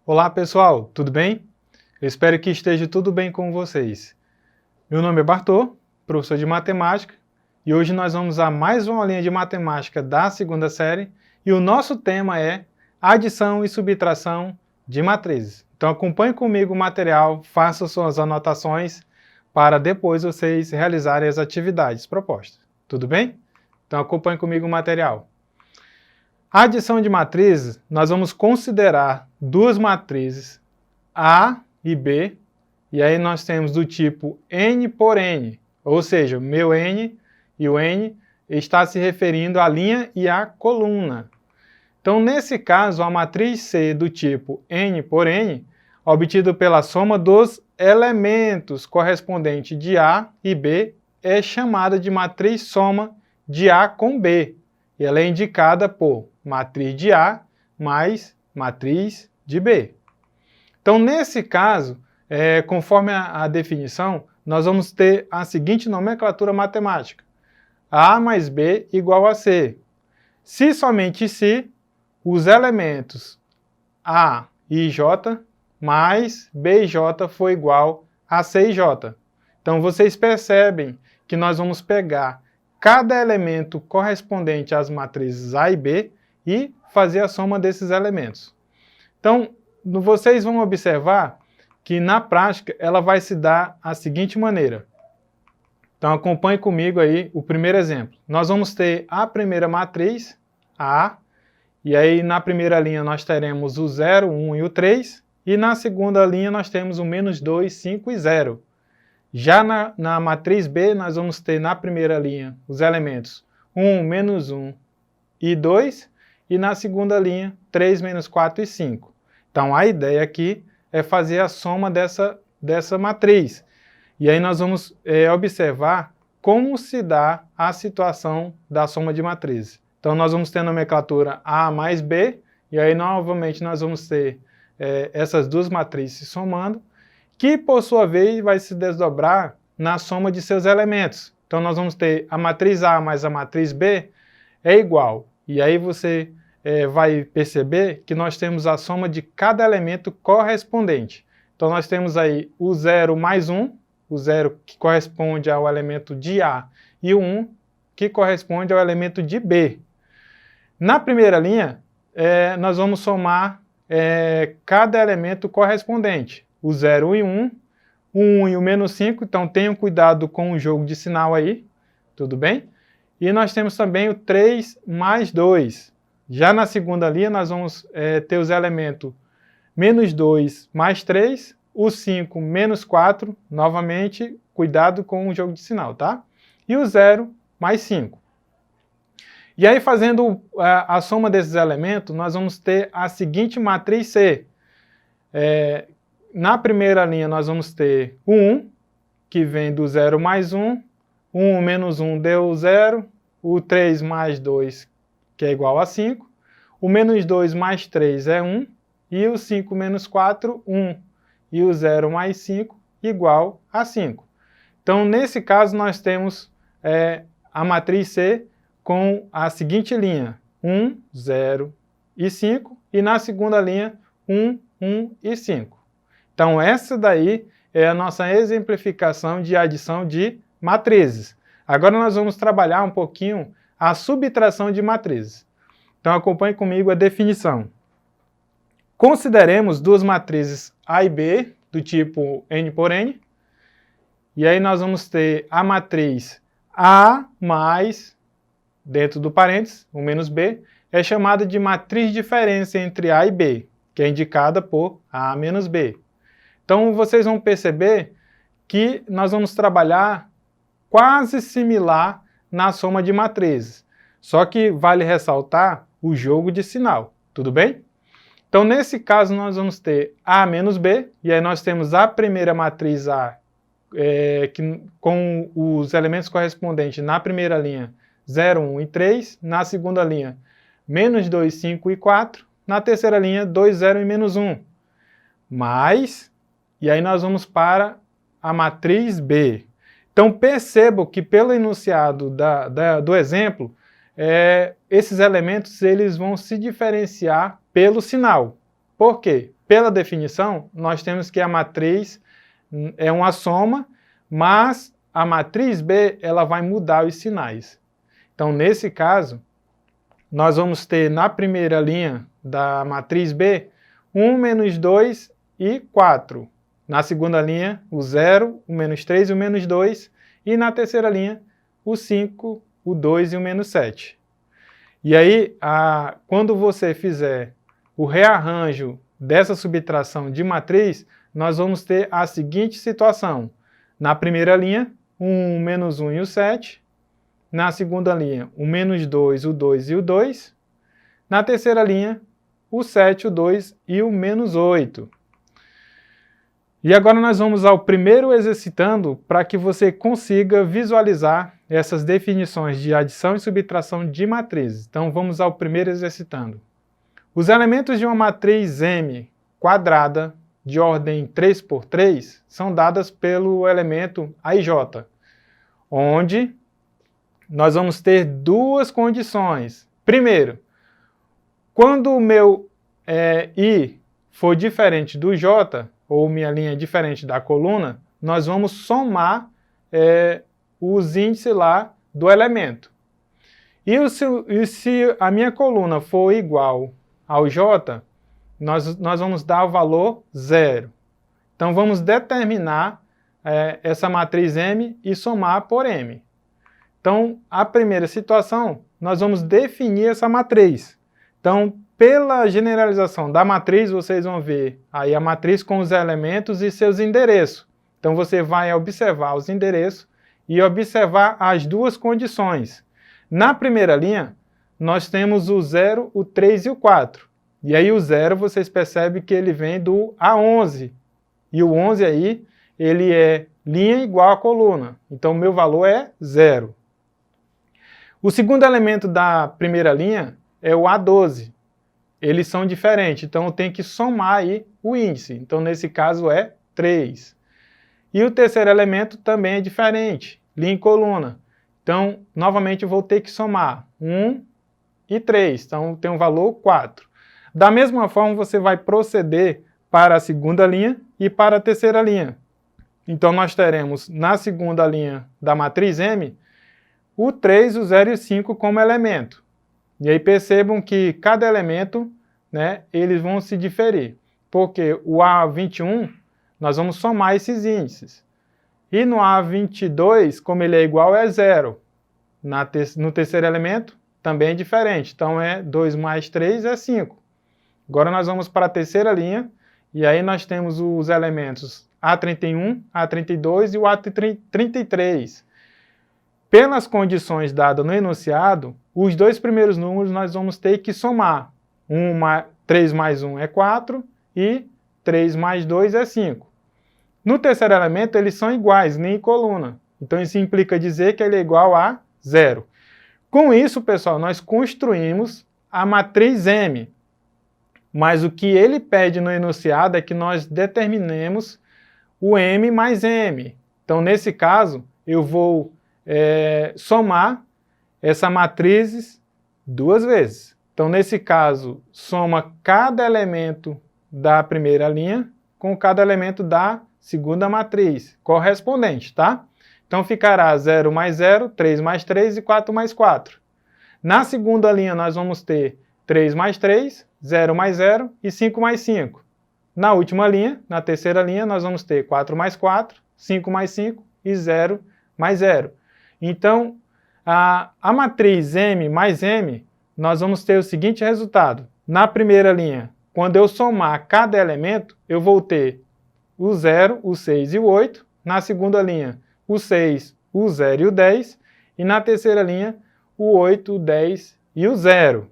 Olá pessoal, tudo bem? Eu espero que esteja tudo bem com vocês. Meu nome é Bartô, professor de matemática, e hoje nós vamos a mais uma aulinha de matemática da segunda série, e o nosso tema é adição e subtração de matrizes. Então acompanhe comigo o material, faça suas anotações, para depois vocês realizarem as atividades propostas. Tudo bem? Então acompanhe comigo o material. A adição de matrizes, nós vamos considerar duas matrizes, A e B, e aí nós temos do tipo N por N, ou seja, o meu N e o N está se referindo à linha e à coluna. Então, nesse caso, a matriz C do tipo N por N, obtida pela soma dos elementos correspondentes de A e B, é chamada de matriz soma de A com B, e ela é indicada por matriz de A mais matriz de B. Então, nesse caso, conforme a definição, nós vamos ter a seguinte nomenclatura matemática. A mais B igual a C. Se somente se os elementos A e J mais B e J for igual a C e J. Então, vocês percebem que nós vamos pegar cada elemento correspondente às matrizes A e B e fazer a soma desses elementos. Então, vocês vão observar que na prática ela vai se dar da seguinte maneira. Então acompanhe comigo aí o primeiro exemplo. Nós vamos ter a primeira matriz, A, e aí na primeira linha nós teremos o 0, 1 e o 3, e na segunda linha nós temos o menos 2, 5 e 0. Já na matriz B nós vamos ter na primeira linha os elementos 1, menos 1 e 2, e na segunda linha 3, menos 4 e 5. Então a ideia aqui é fazer a soma dessa matriz. E aí nós vamos observar como se dá a situação da soma de matrizes. Então nós vamos ter a nomenclatura A mais B, e aí novamente nós vamos ter essas duas matrizes se somando, que por sua vez vai se desdobrar na soma de seus elementos. Então nós vamos ter a matriz A mais a matriz B é igual. E aí você vai perceber que nós temos a soma de cada elemento correspondente. Então nós temos aí o 0 mais 1, o 0 que corresponde ao elemento de A, e o 1 que corresponde ao elemento de B. Na primeira linha, nós vamos somar cada elemento correspondente. O 0 e 1, o 1 e o menos 5, então tenham cuidado com o jogo de sinal aí, tudo bem? E nós temos também o 3 mais 2. Já na segunda linha, nós vamos ter os elementos menos 2 mais 3, o 5 menos 4, novamente, cuidado com o jogo de sinal, tá? E o 0 mais 5. E aí, fazendo a soma desses elementos, nós vamos ter a seguinte matriz C. Na primeira linha, nós vamos ter o 1, que vem do 0 mais 1, 1 menos 1 deu 0, o 3 mais 2, que é igual a 5, o menos 2 mais 3 é 1, e o 5 menos 4, 1, e o 0 mais 5 igual a 5. Então, nesse caso, nós temos a matriz C com a seguinte linha, 1, 0 e 5, e na segunda linha, 1, 1 e 5. Então, essa daí é a nossa exemplificação de adição de matrizes. Agora nós vamos trabalhar um pouquinho a subtração de matrizes. Então acompanhe comigo a definição. Consideremos duas matrizes A e B, do tipo N por N, e aí nós vamos ter a matriz A mais, dentro do parênteses, o menos B, é chamada de matriz de diferença entre A e B, que é indicada por A menos B. Então vocês vão perceber que nós vamos trabalhar quase similar na soma de matrizes. Só que vale ressaltar o jogo de sinal, tudo bem? Então, nesse caso, nós vamos ter A menos B, e aí nós temos a primeira matriz A com os elementos correspondentes na primeira linha 0, 1 e 3, na segunda linha menos 2, 5 e 4, na terceira linha 2, 0 e menos 1. Mais, e aí nós vamos para a matriz B. Então percebam que pelo enunciado do exemplo, esses elementos eles vão se diferenciar pelo sinal. Por quê? pela definição, nós temos que a matriz é uma soma, mas a matriz B ela vai mudar os sinais. Então, nesse caso, nós vamos ter na primeira linha da matriz B 1, menos 2 e 4. Na segunda linha, o 0, o menos 3 e o menos 2. E na terceira linha, o 5, o 2 e o menos 7. E aí, quando você fizer o rearranjo dessa subtração de matriz, nós vamos ter a seguinte situação. Na primeira linha, o 1, menos 1 e o 7. Na segunda linha, o menos 2, o 2 e o 2. Na terceira linha, o 7, o 2 e o menos 8. E agora nós vamos ao primeiro exercitando para que você consiga visualizar essas definições de adição e subtração de matrizes. Então vamos ao primeiro exercitando. Os elementos de uma matriz M quadrada de ordem 3 por 3 são dadas pelo elemento AJ, onde nós vamos ter duas condições. Primeiro, quando o meu I for diferente do J, ou minha linha é diferente da coluna, nós vamos somar os índices lá do elemento. E se a minha coluna for igual ao J, nós vamos dar o valor 0. Então vamos determinar essa matriz M e somar por M. Então, a primeira situação, nós vamos definir essa matriz. Então, pela generalização da matriz, vocês vão ver aí a matriz com os elementos e seus endereços. Então, você vai observar os endereços e observar as duas condições. Na primeira linha, nós temos o 0, o 3 e o 4. E aí o 0, vocês percebem que ele vem do A11. E o 11 aí, ele é linha igual à coluna. Então, o meu valor é 0. O segundo elemento da primeira linha é o A12. Eles são diferentes, então eu tenho que somar aí o índice. Então, nesse caso, é 3. E o terceiro elemento também é diferente, linha e coluna. Então, novamente, eu vou ter que somar 1 e 3. Então, tem um valor 4. Da mesma forma, você vai proceder para a segunda linha e para a terceira linha. Então, nós teremos na segunda linha da matriz M, o 3, o 0 e o 5 como elemento. E aí percebam que cada elemento, eles vão se diferir. Porque o A21, nós vamos somar esses índices. E no A22, como ele é igual, é 0. No terceiro elemento, também é diferente. Então, 2 mais 3 é 5. Agora nós vamos para a terceira linha, e aí nós temos os elementos A31, A32 e o A33. Pelas condições dadas no enunciado, os dois primeiros números nós vamos ter que somar. 3 mais 1 é 4 e 3 mais 2 é 5. No terceiro elemento, eles são iguais, linha e coluna. Então, isso implica dizer que ele é igual a 0. Com isso, pessoal, nós construímos a matriz M. Mas o que ele pede no enunciado é que nós determinemos o M mais M. Então, nesse caso, eu vou somar essa matriz duas vezes. Então, nesse caso, soma cada elemento da primeira linha com cada elemento da segunda matriz correspondente, tá? Então, ficará 0 mais 0, 3 mais 3 e 4 mais 4. Na segunda linha, nós vamos ter 3 mais 3, 0 mais 0 e 5 mais 5. Na última linha, na terceira linha, nós vamos ter 4 mais 4, 5 mais 5 e 0 mais 0. Então, a matriz M mais M, nós vamos ter o seguinte resultado. Na primeira linha, quando eu somar cada elemento, eu vou ter o 0, o 6 e o 8. Na segunda linha, o 6, o 0 e o 10. E na terceira linha, o 8, o 10 e o 0.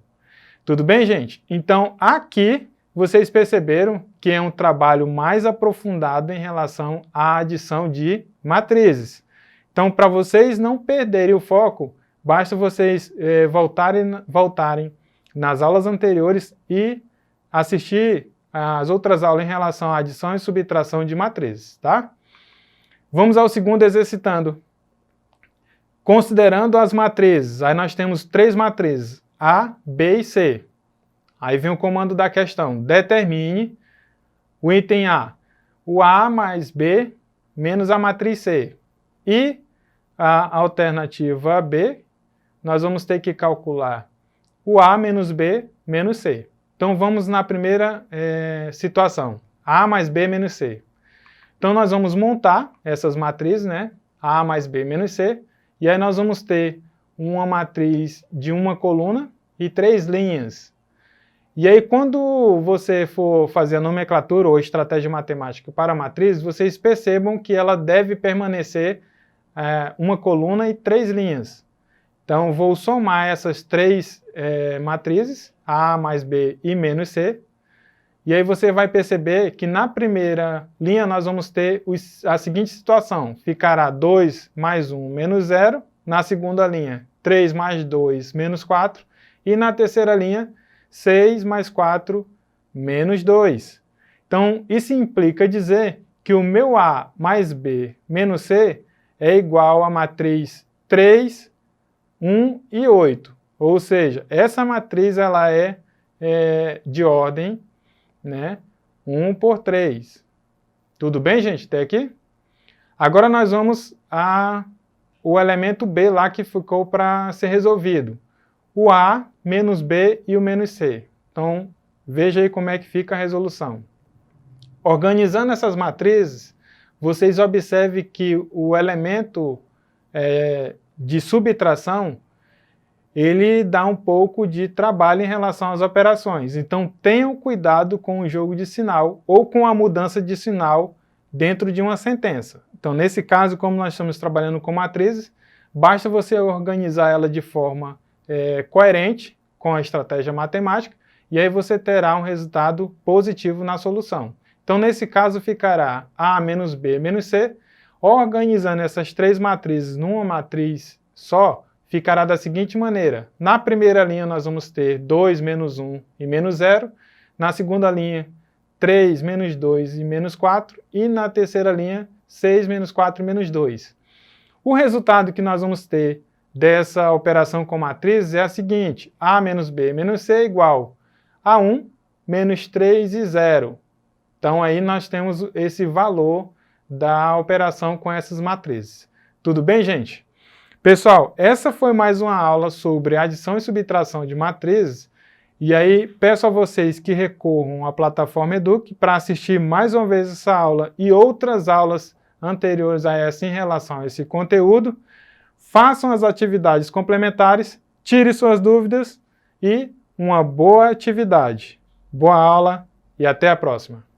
Tudo bem, gente? Então, aqui, vocês perceberam que é um trabalho mais aprofundado em relação à adição de matrizes. Então, para vocês não perderem o foco, basta vocês voltarem nas aulas anteriores e assistir as outras aulas em relação à adição e subtração de matrizes, tá? Vamos ao segundo exercitando. Considerando as matrizes, aí nós temos 3 matrizes, A, B e C. Aí vem o comando da questão, determine O item A, o A mais B menos a matriz C. E a alternativa B, nós vamos ter que calcular o A menos B menos C. Então vamos na primeira situação, A mais B menos C. Então nós vamos montar essas matrizes, né? A mais B menos C, e aí nós vamos ter uma matriz de uma coluna e 3 linhas. E aí quando você for fazer a nomenclatura ou estratégia matemática para a matriz, vocês percebam que ela deve permanecer uma coluna e 3 linhas. Então vou somar essas 3 matrizes, A mais B e menos C, e aí você vai perceber que na primeira linha nós vamos ter a seguinte situação, ficará 2 mais 1 menos 0, na segunda linha 3 mais 2 menos 4, e na terceira linha 6 mais 4 menos 2. Então isso implica dizer que o meu A mais B menos C é igual à matriz 3, 1 e 8, ou seja, essa matriz ela é de ordem, né? 1 por 3. Tudo bem, gente? Até aqui? Agora nós vamos o elemento B lá que ficou para ser resolvido. O A, menos B e o menos C. Então, veja aí como é que fica a resolução. Organizando essas matrizes, vocês observem que o elemento de subtração ele dá um pouco de trabalho em relação às operações. Então, tenham cuidado com o jogo de sinal ou com a mudança de sinal dentro de uma sentença. Então, nesse caso, como nós estamos trabalhando com matrizes, basta você organizar ela de forma coerente com a estratégia matemática e aí você terá um resultado positivo na solução. Então, nesse caso, ficará A menos B menos C. Organizando essas 3 matrizes numa matriz só, ficará da seguinte maneira. Na primeira linha nós vamos ter 2 menos 1 e menos 0. Na segunda linha, 3 menos 2 e menos 4. E na terceira linha, 6 menos 4 e menos 2. O resultado que nós vamos ter dessa operação com matrizes é a seguinte. A menos B menos C é igual a 1 menos 3 e 0. Então aí nós temos esse valor da operação com essas matrizes. Tudo bem, gente? Pessoal, essa foi mais uma aula sobre adição e subtração de matrizes, e aí peço a vocês que recorram à plataforma Educ para assistir mais uma vez essa aula e outras aulas anteriores a essa em relação a esse conteúdo, façam as atividades complementares, tire suas dúvidas e uma boa atividade. Boa aula e até a próxima!